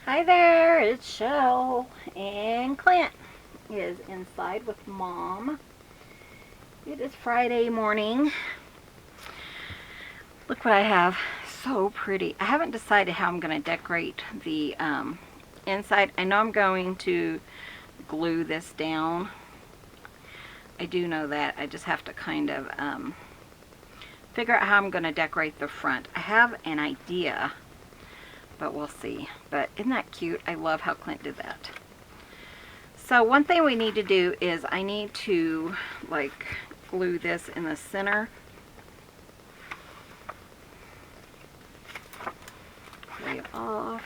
Hi there, it's Shell, and Clint is inside with Mom. It is Friday morning. Look what I have. So pretty. I haven't decided how I'm going to decorate the inside. I know I'm going to glue this down. I do know that. I just have to kind of figure out how I'm going to decorate the front. I have an idea, but we'll see. But isn't that cute? I love how Clint did that. So one thing we need to do is I need to like glue this in the center. Way off.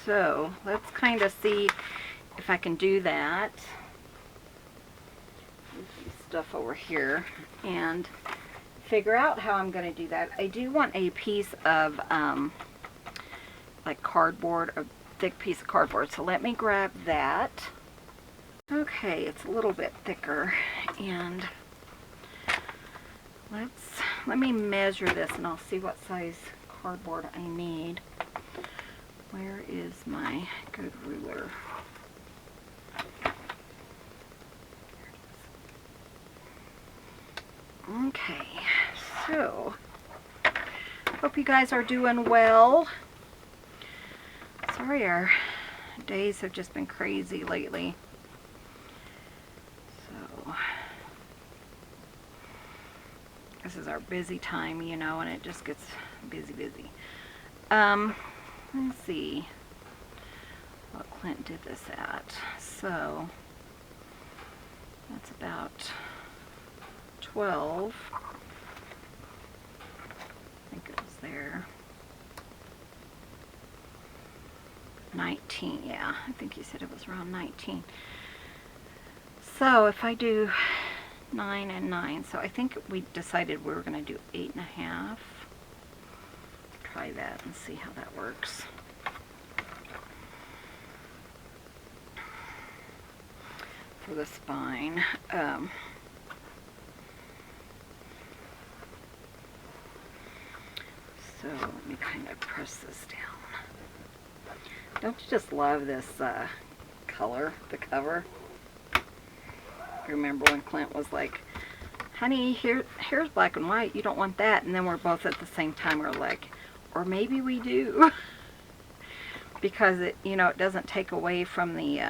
So let's kind of see if I can do that. Stuff over here and figure out how I'm going to do that. I do want a piece of like cardboard, a thick piece of cardboard. So let me grab that. Okay, it's a little bit thicker, and let me measure this and I'll see what size cardboard I need. Where is my good ruler? Okay, so hope you guys are doing well. Sorry, our days have just been crazy lately. So this is our busy time, you know, and it just gets busy. Let's see what Clint did this at. So that's about 12. I think it was there. 19, yeah, I think he said it was around 19. So if I do 9 and 9, so I think we decided we were going to do 8.5. Try that and see how that works. For the spine. So let me kind of press this down. Don't you just love this color, the cover? I remember when Clint was like, honey, here's black and white, you don't want that. And then we're both at the same time, we're like, or maybe we do. Because it, you know, it doesn't take away from the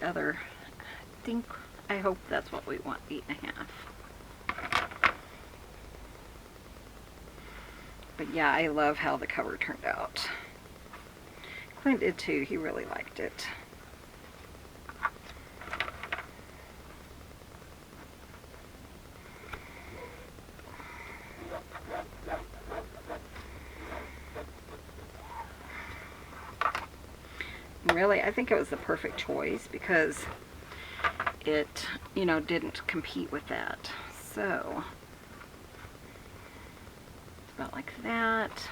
other. I hope that's what we want, 8.5. But yeah, I love how the cover turned out. Clint did too, he really liked it. Really, I think it was the perfect choice because it, you know, didn't compete with that. So, about like that.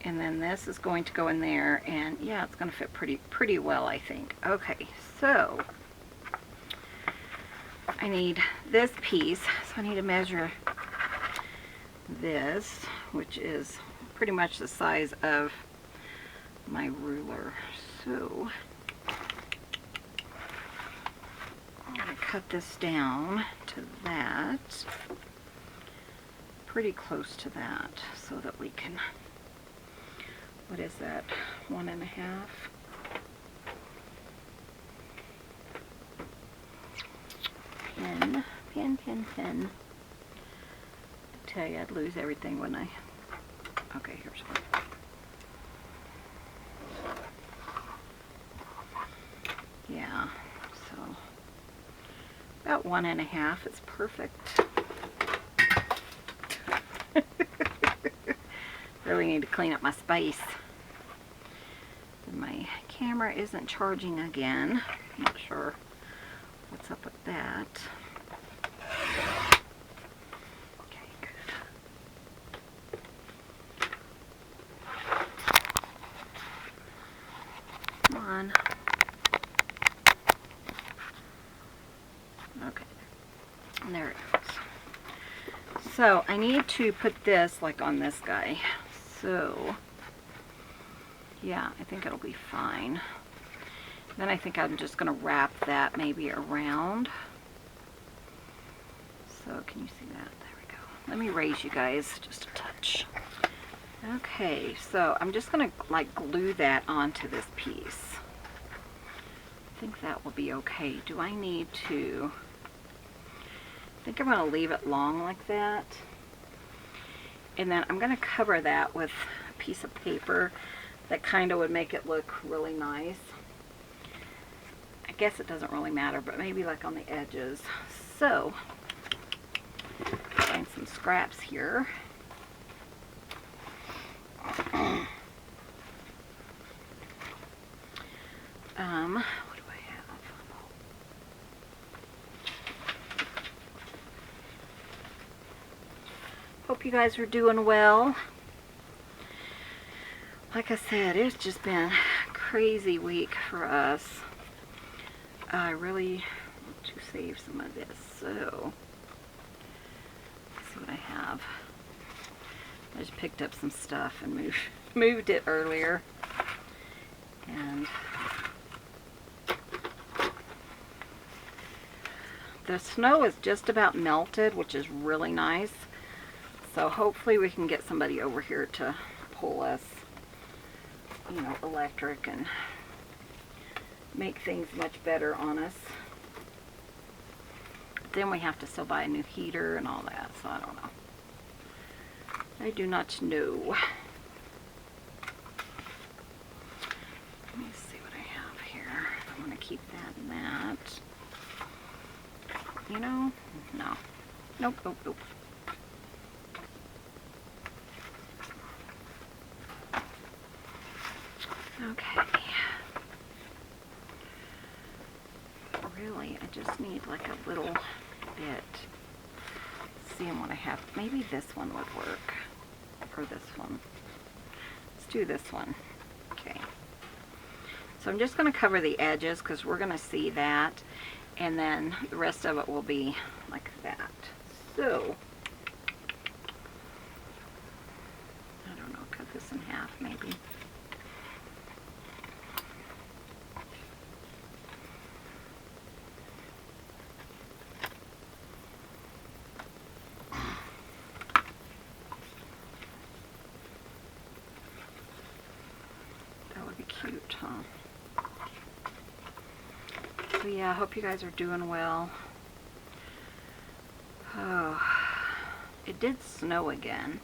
And then this is going to go in there, and yeah, it's going to fit pretty well, I think. Okay, so I need this piece, so I need to measure this, which is pretty much the size of my ruler. So I'm going to cut this down to that, pretty close to that, so that we can, what is that, 1.5? Pen. I tell you, I'd lose everything when I, okay, here's one. Yeah, so about 1.5 is perfect. Really need to clean up my space. My camera isn't charging again. I'm not sure what's up with that. Okay, good. Come on. Okay, and there it goes. So I need to put this like on this guy. So, yeah, I think it'll be fine. Then I think I'm just going to wrap that maybe around. So, can you see that? There we go. Let me raise you guys just a touch. Okay, so I'm just going to like glue that onto this piece. I think that will be okay. Do I need to... I think I'm going to leave it long like that. And then I'm going to cover that with a piece of paper that kind of would make it look really nice. I guess it doesn't really matter, but maybe like on the edges. So, find some scraps here. What do I have? Hope you guys are doing well. Like I said, it's just been a crazy week for us. I really want to save some of this, so let's see what I have. I just picked up some stuff and moved it earlier. And the snow is just about melted, which is really nice. So hopefully we can get somebody over here to pull us, you know, electric and make things much better on us. Then we have to still buy a new heater and all that, so I don't know. I do not know. Let me see what I have here. I'm going to keep that and that. You know? No. Nope, nope, nope. Okay. Really, I just need like a little bit. Seeing what I have. Maybe this one would work. Or this one. Let's do this one. Okay. So I'm just going to cover the edges because we're going to see that. And then the rest of it will be like that. So, I don't know, cut this in half maybe. Cute, huh? So yeah, I hope you guys are doing well. Oh, it did snow again.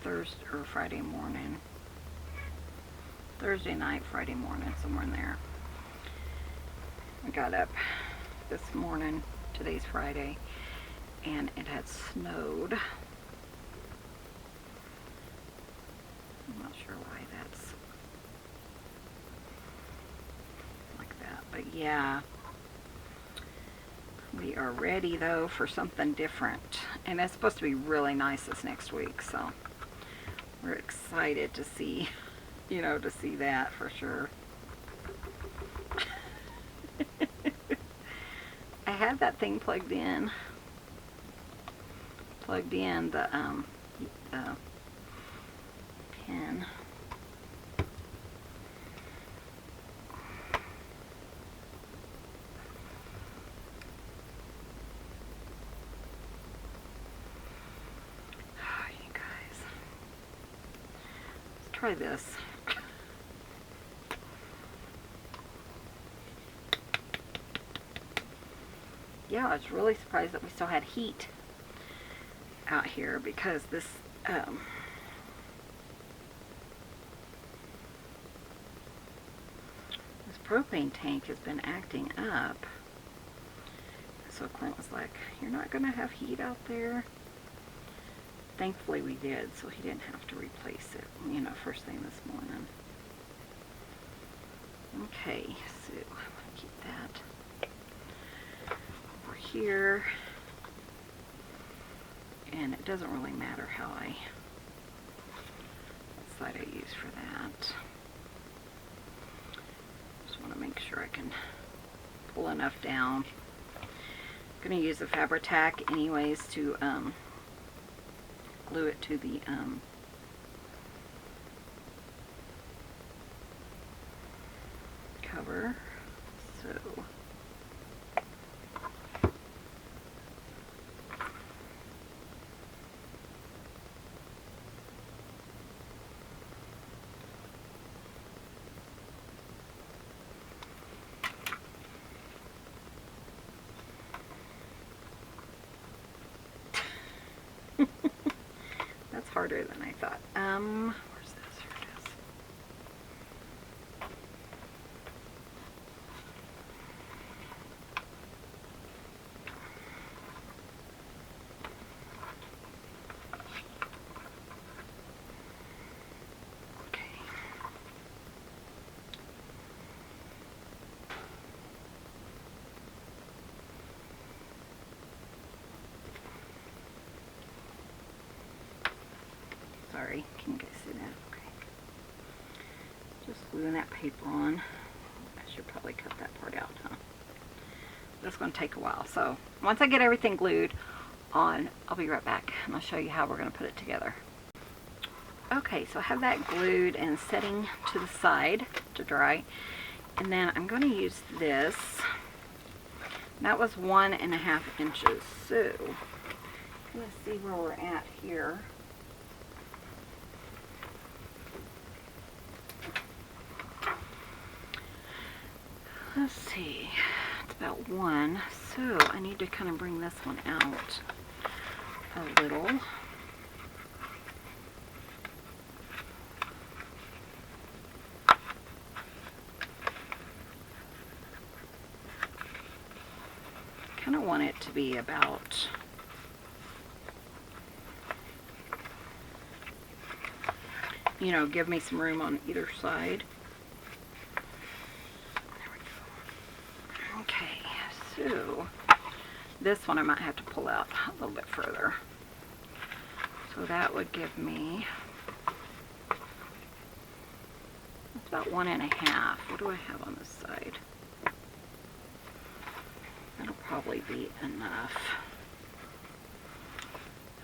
Thursday or Friday morning. Thursday night, Friday morning, somewhere in there. I got up this morning, today's Friday, and it had snowed. I'm not sure why that's like that, but yeah, we are ready though for something different, and it's supposed to be really nice this next week, so we're excited to see, you know, to see that for sure. I had that thing plugged in the pin. Oh, you guys. Let's try this. Yeah, I was really surprised that we still had heat out here because this propane tank has been acting up. So Clint was like, "You're not going to have heat out there?" Thankfully we did, so he didn't have to replace it, you know, first thing this morning. Okay, so I'm going to keep that over here. And it doesn't really matter how what side I use for that. Just want to make sure I can pull enough down. I'm going to use the Fabri Tac anyways to glue it to the cover. So that's harder than I thought. Where's this? Here it is. Okay. Sorry, can you guys see that? Okay. Just gluing that paper on. I should probably cut that part out, huh? That's going to take a while. So once I get everything glued on, I'll be right back and I'll show you how we're going to put it together. Okay, so I have that glued and setting to the side to dry. And then I'm going to use this. That was 1.5 inches. So I'm going to see where we're at here. Let's see, it's about 1, so I need to kind of bring this one out a little. Kind of want it to be about give me some room on either side. So this one I might have to pull out a little bit further. So that would give me, that's about 1.5. What do I have on this side? That'll probably be enough.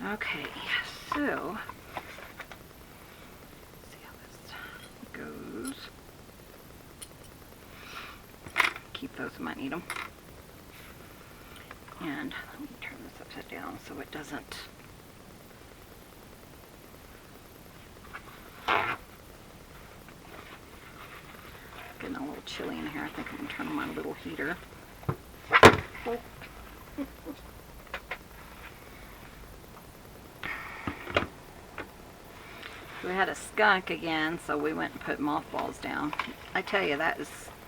Okay, so let's see how this goes. Keep those, I might need them. And let me turn this upside down so it doesn't. Getting a little chilly in here. I think I'm going to turn on my little heater. Oh. We had a skunk again, so we went and put mothballs down. I tell you, that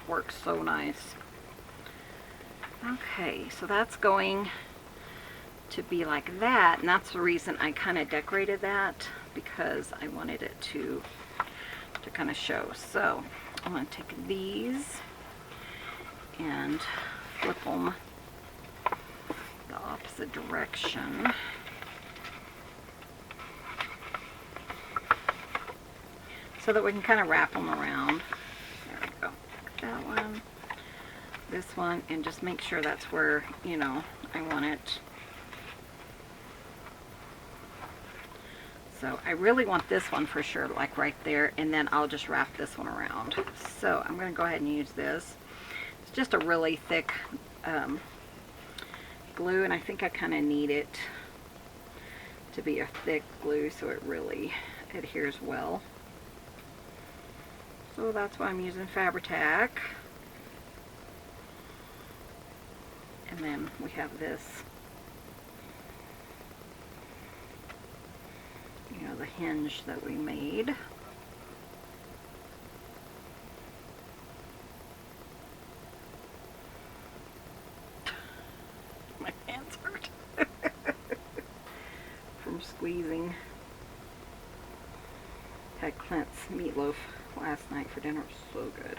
works so nice. Okay, so that's going to be like that, and that's the reason I kind of decorated that, because I wanted it to kind of show. So I'm going to take these and flip them the opposite direction. So that we can kind of wrap them around. There we go. That one. This one, and just make sure that's where, I want it. So I really want this one for sure, like right there, and then I'll just wrap this one around. So I'm going to go ahead and use this. It's just a really thick glue, and I think I kind of need it to be a thick glue so it really adheres well. So that's why I'm using Fabri Tac. And then we have this, the hinge that we made. My hands hurt from squeezing. Had Clint's meatloaf last night for dinner. It was so good.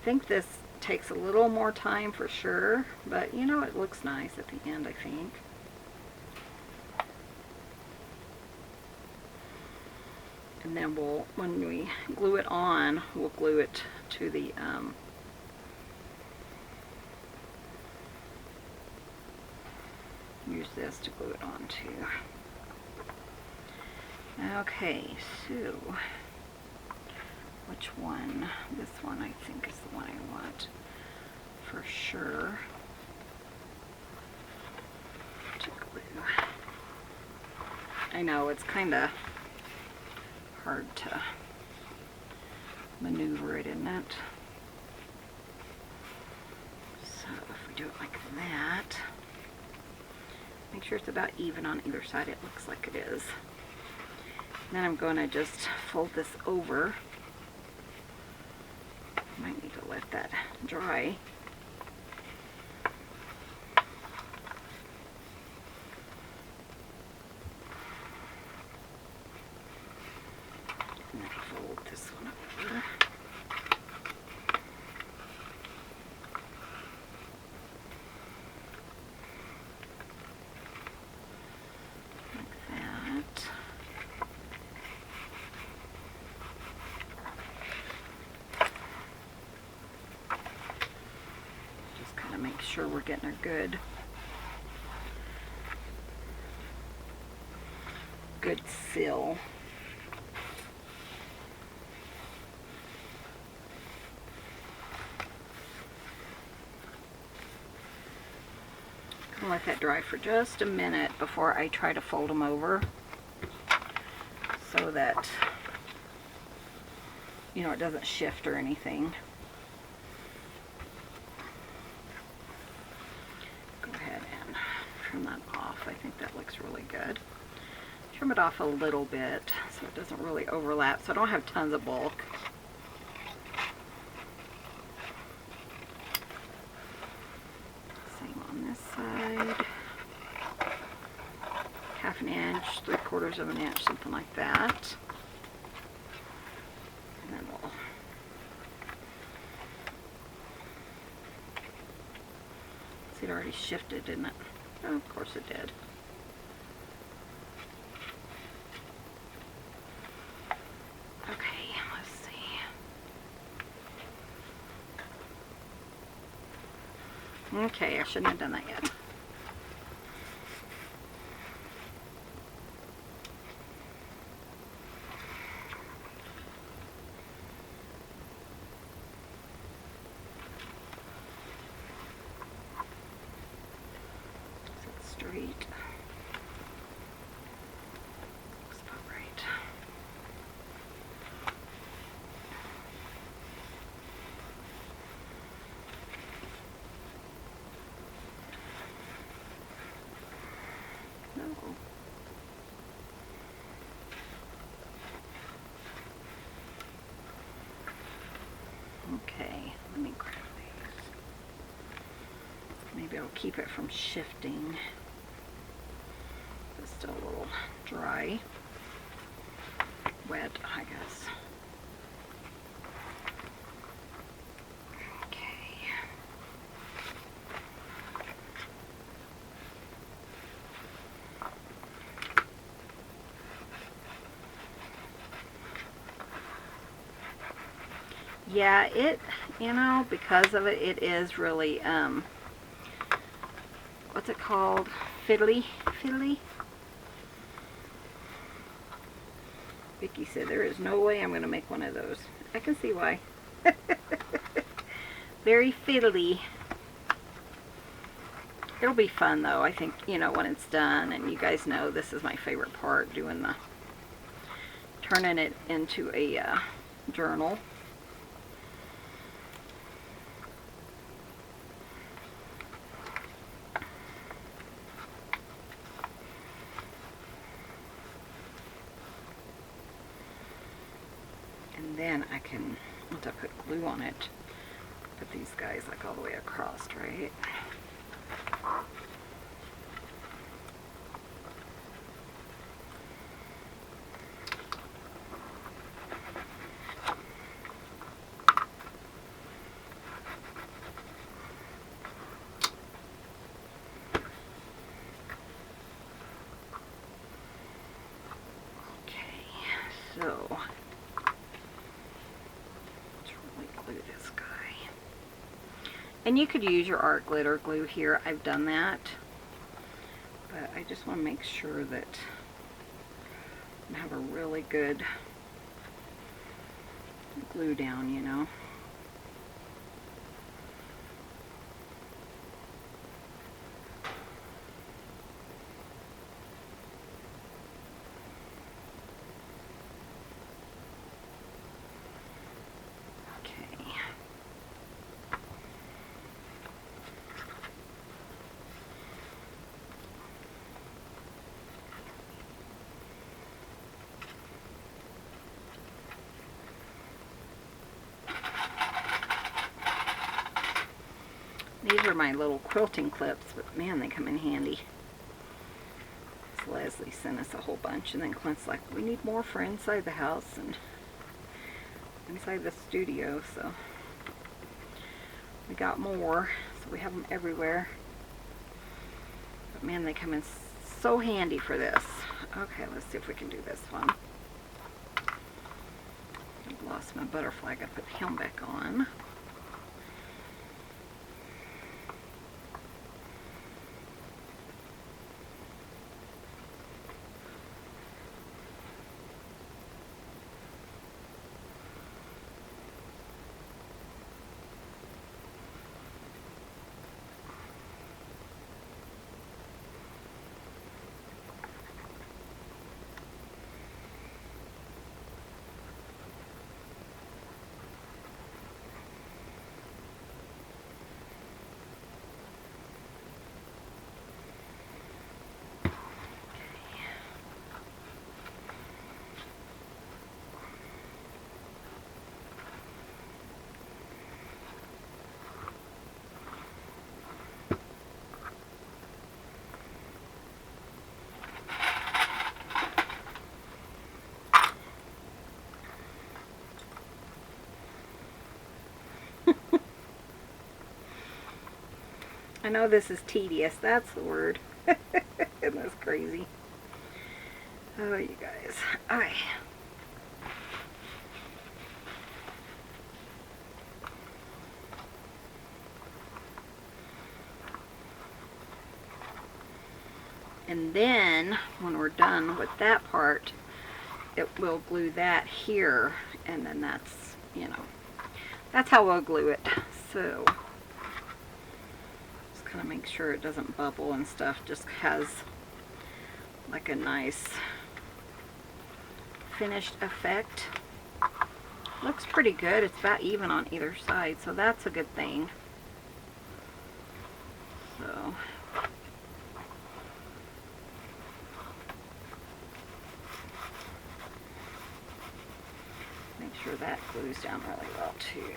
I think this takes a little more time for sure, but it looks nice at the end, I think. And then when we glue it on, we'll glue it to the use this to glue it onto. Okay, so which one? This one I think is the one I want for sure to glue. I know it's kind of hard to maneuver it, isn't it? So if we do it like that, make sure it's about even on either side. It looks like it is. And then I'm going to just fold this over. Might need to let that dry. And then fold this one over. Make sure we're getting her good fill. I'll let that dry for just a minute before I try to fold them over, so that, you know, it doesn't shift or anything. Trim that off. I think that looks really good. Trim it off a little bit so it doesn't really overlap, so I don't have tons of bulk. Same on this side. 1/2 inch, 3/4 of an inch, something like that. And then we'll see, it already shifted, didn't it? Oh, of course it did. Okay, let's see. Okay, I shouldn't have done that yet. Straight. Looks about right. No. Okay, let me grab these. Maybe I'll keep it from shifting. It's still a little dry, wet, I guess. Okay. Yeah, it, you know, because of it, it is really, what's it called? Fiddly? Vicky said there is no way I'm going to make one of those. I can see why. Very fiddly. It'll be fun though, I think, you know, when it's done. And you guys know this is my favorite part, doing the, turning it into a journal. And then I can, once I put glue on it, put these guys like all the way across, right? Okay, so this guy. And you could use your art glitter glue here. I've done that. but I just want to make sure that I have a really good glue down, you know. These are my little quilting clips, but man, they come in handy. So Leslie sent us a whole bunch, and then Clint's like, we need more for inside the house and inside the studio, so we got more, so we have them everywhere. But man, they come in so handy for this. Okay, let's see if we can do this one. I lost my butterfly, I gotta put him back on. I know this is tedious, that's the word. Isn't this crazy? Oh, you guys. Alright. And then, when we're done with that part, it will glue that here, and then that's, you know, that's how we'll glue it. So, just kind of make sure it doesn't bubble and stuff, just has like a nice finished effect. Looks pretty good. It's about even on either side, so that's a good thing. So, make sure that glues down really well too.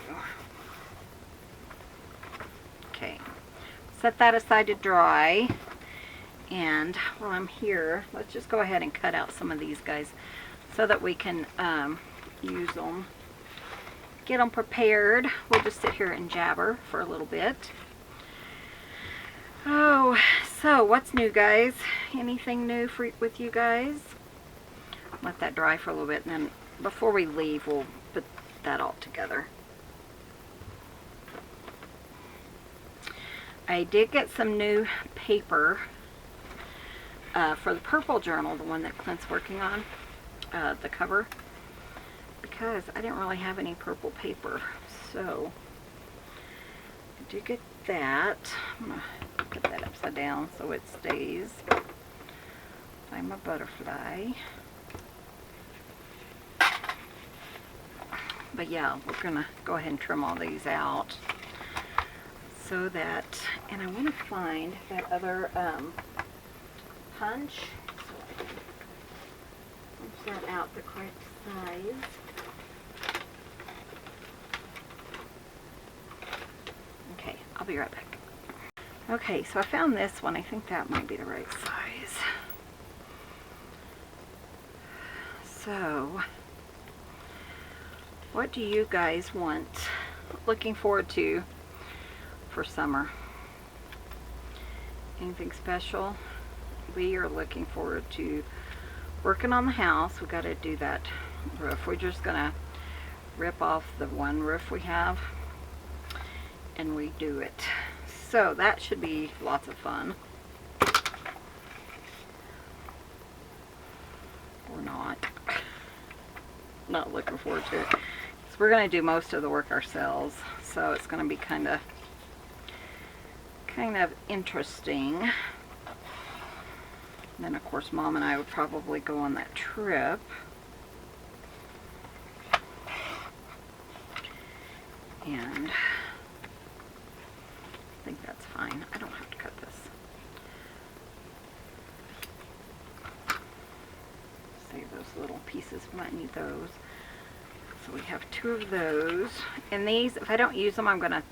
Okay, set that aside to dry. And while I'm here, let's just go ahead and cut out some of these guys so that we can use them. Get them prepared. We'll just sit here and jabber for a little bit. Oh, so what's new, guys? Anything new with you guys? Let that dry for a little bit, and then before we leave, we'll put that all together. I did get some new paper for the purple journal, the one that Clint's working on, the cover, because I didn't really have any purple paper. So I did get that. I'm going to put that upside down so it stays by my butterfly. But yeah, we're going to go ahead and trim all these out so that, and I want to find that other punch so I can punch that out the correct size. Okay, I'll be right back. Okay, so I found this one. I think that might be the right size. So, what do you guys want? Looking forward to for summer? Anything special? We are looking forward to working on the house. We got to do that roof. We're just gonna rip off the one roof we have and redo it. So that should be lots of fun. or not. Not looking forward to it. So we're going to do most of the work ourselves, so it's going to be kind of interesting. And then of course Mom and I would probably go on that trip. And I think that's fine. I don't have to cut this. Save those little pieces. We might need those. So we have 2 of those. And these, if I don't use them, I'm going to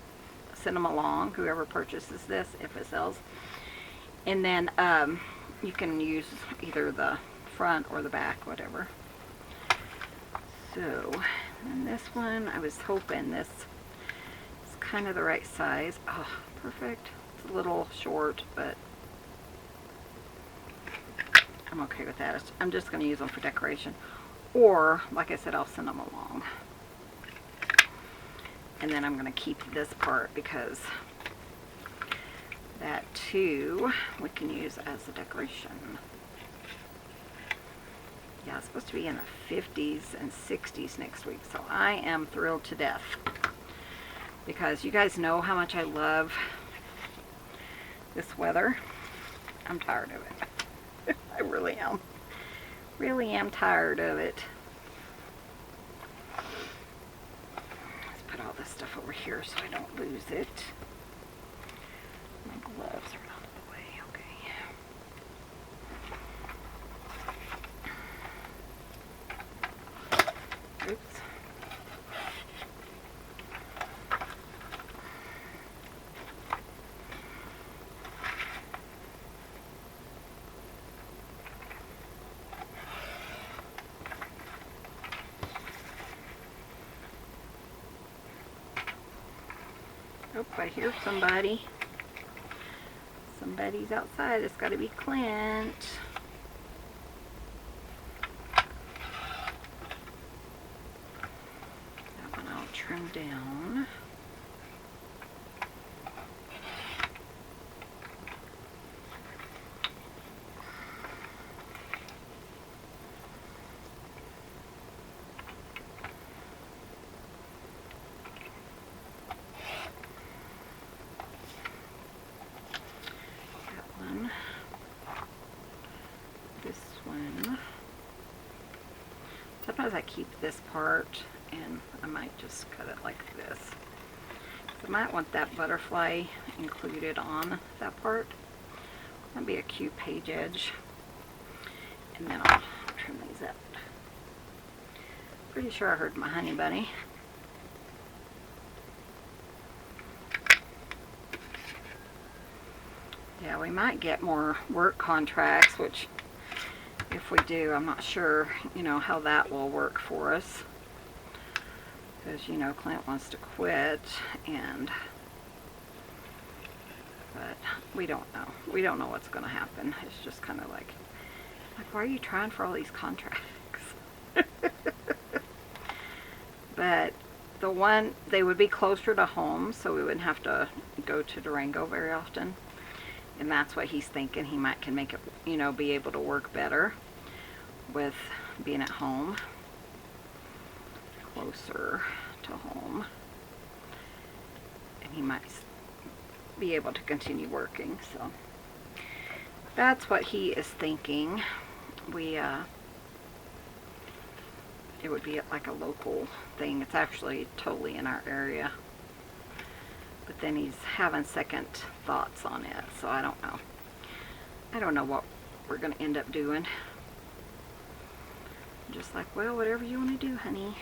send them along, whoever purchases this, if it sells. And then you can use either the front or the back, whatever. So, and this one, I was hoping this is kind of the right size. Oh, perfect. It's a little short, but I'm okay with that. I'm just going to use them for decoration. Or, like I said, I'll send them along. And then I'm going to keep this part because that too we can use as a decoration. Yeah, it's supposed to be in the 50s and 60s next week, so I am thrilled to death. Because you guys know how much I love this weather. I'm tired of it. I really am. Really am tired of it. Let's put all this stuff over here so I don't lose it. My gloves are out of the way, okay. Oops. Oh, I hear somebody. Somebody's outside. It's got to be Clint. That one I'll trim down. Sometimes I keep this part and I might just cut it like this. So I might want that butterfly included on that part. That'd be a cute page edge. And then I'll trim these up. Pretty sure I heard my honey bunny. Yeah, we might get more work contracts, which if we do, I'm not sure, you know, how that will work for us. Because, you know, Clint wants to quit, but we don't know. We don't know what's going to happen. It's just kind of like, why are you trying for all these contracts? But the one, they would be closer to home, so we wouldn't have to go to Durango very often. And that's what he's thinking. He can make it, you know, be able to work better with being at home, closer to home, and he might be able to continue working. So that's what he is thinking. It would be like a local thing. It's actually totally in our area, but then he's having second thoughts on it, so I don't know. I don't know what we're going to end up doing. I'm just like, well, whatever you want to do, honey.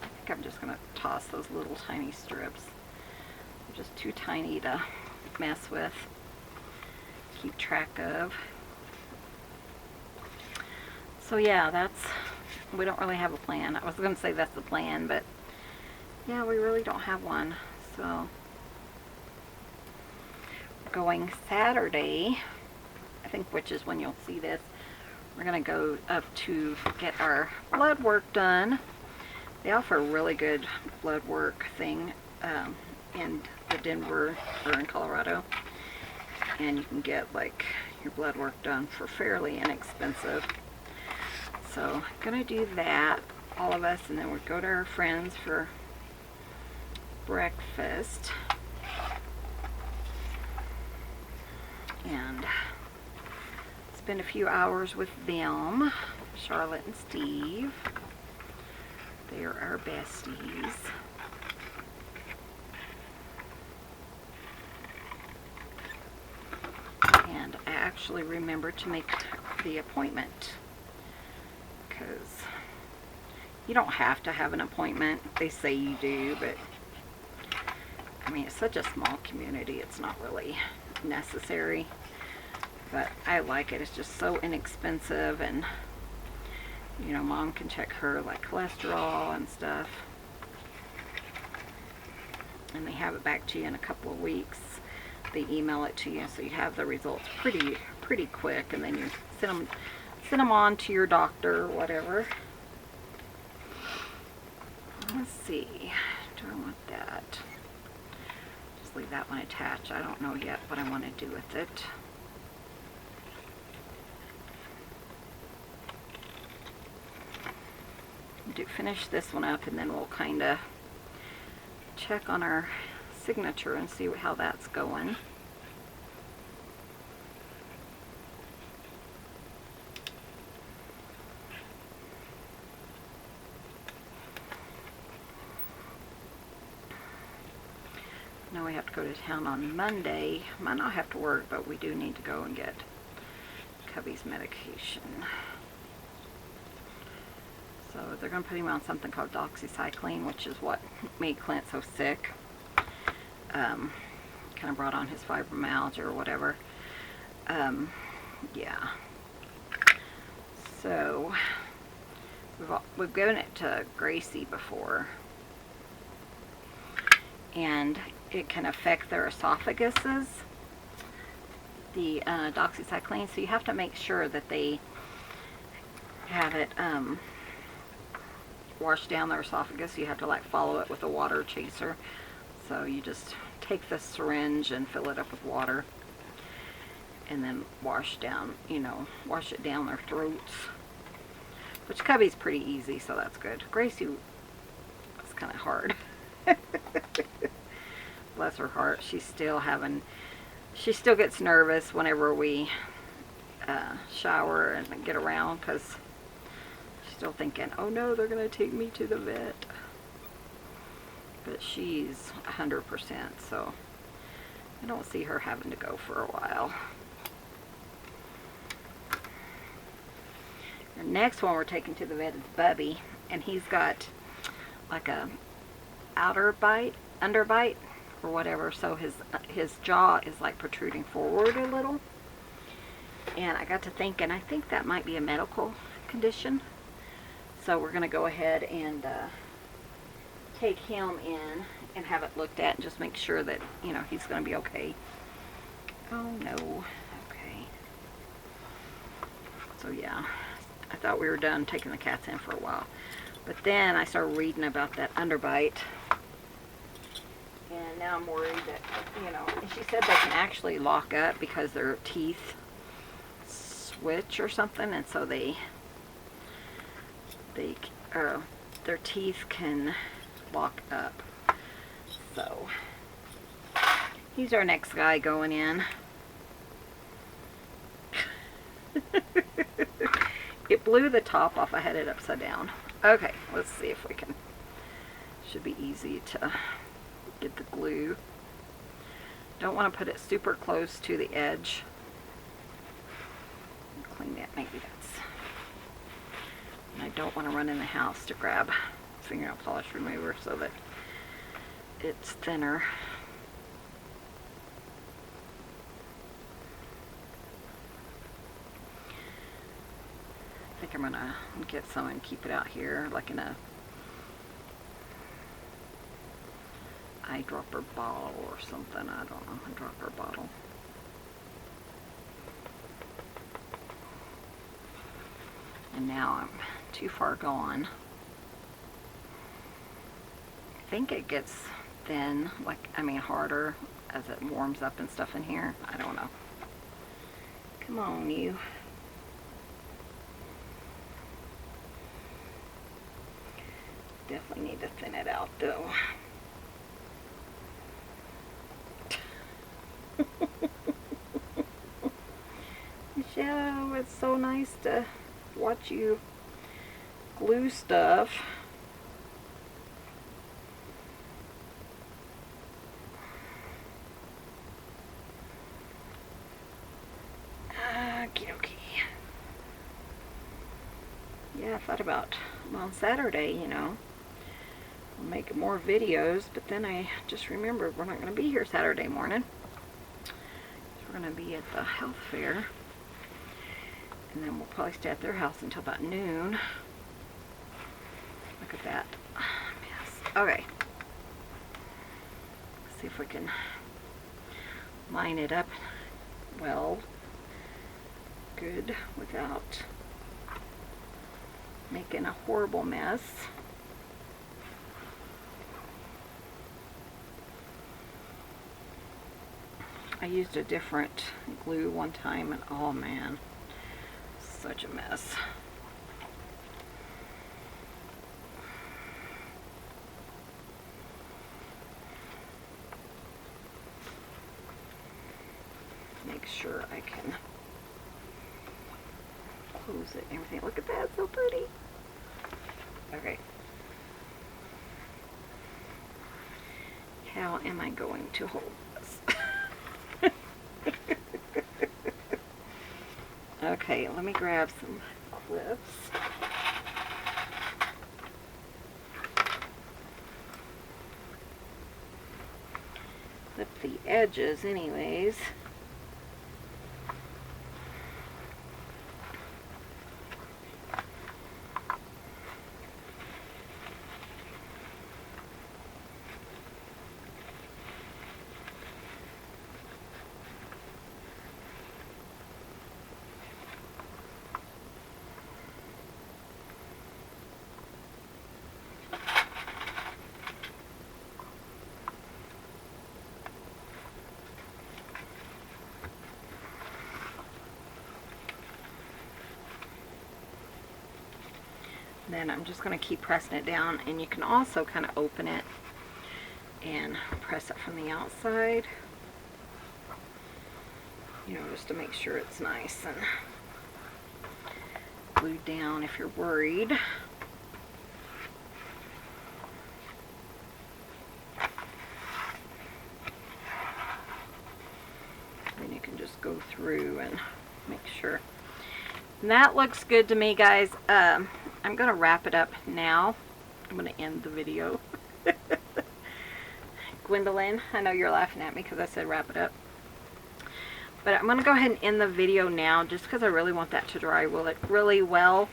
I think I'm just going to toss those little tiny strips. They're just too tiny to mess with, keep track of. So yeah, we don't really have a plan. I was going to say that's the plan, but yeah, we really don't have one. So going Saturday, I think, which is when you'll see this, we're going to go up to get our blood work done. They offer a really good blood work thing in the Denver, or in Colorado. And you can get like your blood work done for fairly inexpensive. So I'm gonna do that, all of us, and then we'll go to our friends for breakfast and spend a few hours with them, Charlotte and Steve. They are our besties. And I actually remembered to make the appointment, because you don't have to have an appointment. They say you do, but I mean, it's such a small community, it's not really necessary. But I like it. It's just so inexpensive, and you know, Mom can check her like cholesterol and stuff, and they have it back to you in a couple of weeks. They email it to you, so you have the results pretty quick, and then you send them on to your doctor or whatever. Let's see, do I want that? Just leave that one attached. I don't know yet what I want to do with it. Finish this one up, and then we'll kind of check on our signature and see how that's going. Now we have to go to town on Monday. Might not have to work, but we do need to go and get Cubby's medication. So they're going to put him on something called doxycycline, which is what made Clint so sick. Kind of brought on his fibromyalgia or whatever. Yeah. So we've given it to Gracie before, and it can affect their esophaguses, the doxycycline. So you have to make sure that they have it wash down their esophagus. You have to like follow it with a water chaser. So you just take the syringe and fill it up with water, and then wash it down their throats. Which Cubby's pretty easy, so that's good. Gracie was kind of hard. Bless her heart. She still gets nervous whenever we shower and get around, because still thinking, oh no, they're going to take me to the vet. But she's 100%, so I don't see her having to go for a while. The next one we're taking to the vet is Bubby, and he's got like a underbite or whatever, so his jaw is like protruding forward a little. And I got to thinking, I think that might be a medical condition. So we're going to go ahead and take him in and have it looked at and just make sure that, you know, he's going to be okay. Oh no. Okay. So yeah, I thought we were done taking the cats in for a while. But then I started reading about that underbite. And now I'm worried that, you know, and she said they can actually lock up because their teeth switch or something, and so their teeth can lock up. So he's our next guy going in. It blew the top off. I had it upside down. Okay, let's see if we can. Should be easy to get the glue. Don't want to put it super close to the edge. Clean that. Maybe that's. And I don't want to run in the house to grab fingernail polish remover so that it's thinner. I think I'm going to get some and keep it out here like in a eyedropper bottle or something. I don't know, a dropper bottle. And now I'm too far gone. I think it gets thin, harder as it warms up and stuff in here. I don't know. Come Come on, you. Definitely need to thin it out, though. Michelle, it's so nice to watch you glue stuff. Okay. Yeah, I thought about, well, on Saturday, you know, I'll make more videos, but then I just remembered we're not going to be here Saturday morning. We're going to be at the health fair, and then we'll probably stay at their house until about noon. Look at that mess. Okay. Let's see if we can line it up well, good, without making a horrible mess. I used a different glue one time, and oh man, such a mess. Make sure I can close it and everything. Look at that, so pretty. Okay. How am I going to hold this? Okay, let me grab some clips. Clip the edges anyways. Then I'm just going to keep pressing it down, and you can also kind of open it and press it from the outside, you know, just to make sure it's nice and glued down if you're worried. Then you can just go through and make sure. And that looks good to me, guys. I'm going to wrap it up now. I'm going to end the video. Gwendolyn, I know you're laughing at me because I said wrap it up. But I'm going to go ahead and end the video now just because I really want that to dry really well.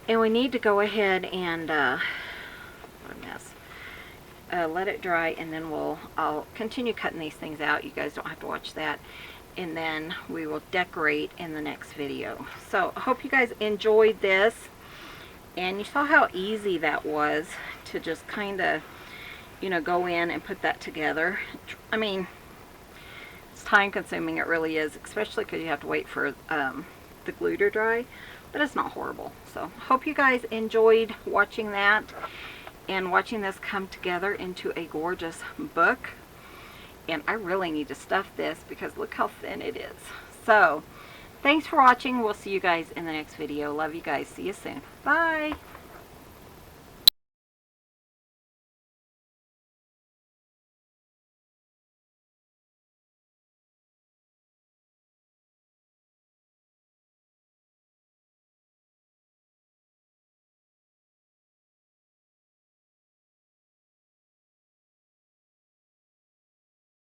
And we need to go ahead and, what a mess. Let it dry, and then I'll continue cutting these things out. You guys don't have to watch that. And then we will decorate in the next video. So I hope you guys enjoyed this. And you saw how easy that was to just kind of, you know, go in and put that together. I mean, it's time consuming, it really is, especially because you have to wait for the glue to dry, but it's not horrible. So hope you guys enjoyed watching that and watching this come together into a gorgeous book. And I really need to stuff this because look how thin it is. So thanks for watching. We'll see you guys in the next video. Love you guys. See you soon. Bye.